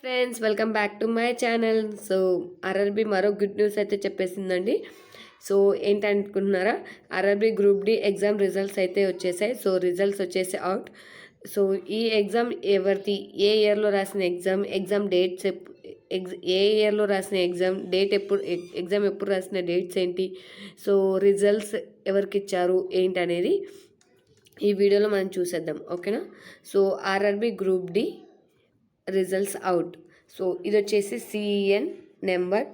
Friends, welcome back to my channel. So RRB మరో good news అయితే చెప్పేసిందండి. So ఏంటనుకుంటున్నారా, RRB group D exam results అయితే వచ్చేసాయి. సో రిజల్ట్స్ వచ్చేసి అవుట్. సో ఈ ఎగ్జామ్ ఎవరిది, ఏ ఇయర్లో రాసిన ఎగ్జామ్ డేట్స్ ఏ ఇయర్లో రాసిన ఎగ్జామ్ డేట్ ఎప్పుడు, ఎగ్జామ్ ఎప్పుడు రాసిన డేట్స్ ఏంటి, సో రిజల్ట్స్ ఎవరికి ఇచ్చారు ఏంటి అనేది ఈ వీడియోలో మనం చూసేద్దాం. ఓకేనా. So RRB group D results out. So ఇది వచ్చేసి సిఈఎన్ నెంబర్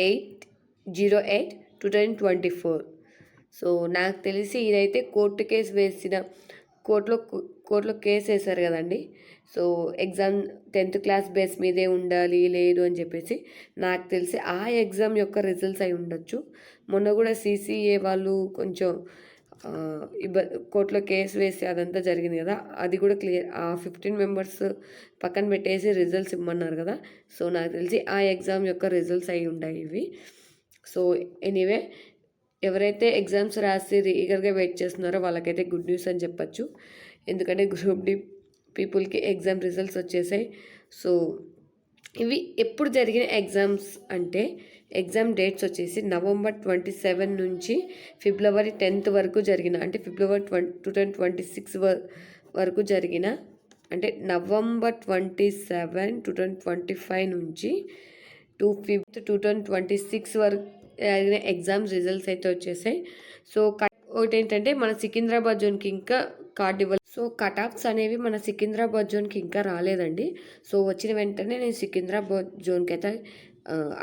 808/2024. సో నాకు తెలిసి ఇదైతే కోర్టు కేసు వేసిన కోర్టులో కేసు వేశారు కదండి. So exam 10th class base మీదే ఉండాలి లేదు అని చెప్పేసి నాకు తెలిసి ఆ ఎగ్జామ్ యొక్క రిజల్ట్స్ అయి ఉండొచ్చు. మొన్న కూడా సిసిఏ వాళ్ళు కొంచెం కోర్టులో కేసు వేసి అదంతా జరిగింది కదా, అది కూడా క్లియర్. ఆ 15 మెంబర్స్ పక్కన పెట్టేసి రిజల్ట్స్ ఇమ్మన్నారు కదా. సో నాకు తెలిసి ఆ ఎగ్జామ్ యొక్క రిజల్ట్స్ అయి ఉంటాయి ఇవి. సో ఎనీవే, ఎవరైతే ఎగ్జామ్స్ రాసి ఈగర్గా వెయిట్ చేస్తున్నారో వాళ్ళకైతే గుడ్ న్యూస్ అని చెప్పచ్చు. ఎందుకంటే గ్రూప్ డి పీపుల్కి ఎగ్జామ్ రిజల్ట్స్ వచ్చేసాయి. సో ఇవి ఎప్పుడు జరిగిన ఎగ్జామ్స్ అంటే, ఎగ్జామ్ డేట్స్ వచ్చేసి November 27 నుంచి February 10 వరకు జరిగిన, అంటే February 2026 వరకు జరిగిన, అంటే November 27, 2025 నుంచి 5th 2026 వరకు జరిగిన ఎగ్జామ్స్ రిజల్ట్స్ అయితే వచ్చేసాయి. సో ఒకటి ఏంటంటే, మన సికింద్రాబాద్ జోన్కి ఇంకా కార్డు ఇవ్వాలి. సో కట్ ఆఫ్స్ అనేవి మన సికింద్రాబాద్ జోన్కి ఇంకా రాలేదండి. సో వచ్చిన వెంటనే నేను సికింద్రాబాద్ జోన్కి అయితే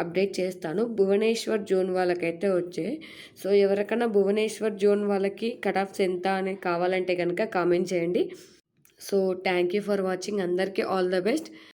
అప్డేట్ చేస్తాను. భువనేశ్వర్ జోన్ వాళ్ళకైతే వచ్చాయి. సో ఎవరికైనా భువనేశ్వర్ జోన్ వాళ్ళకి కట్ ఆఫ్స్ ఎంత అని కావాలంటే కనుక కామెంట్ చేయండి. So thank you for watching. అందరికీ ఆల్ ద బెస్ట్.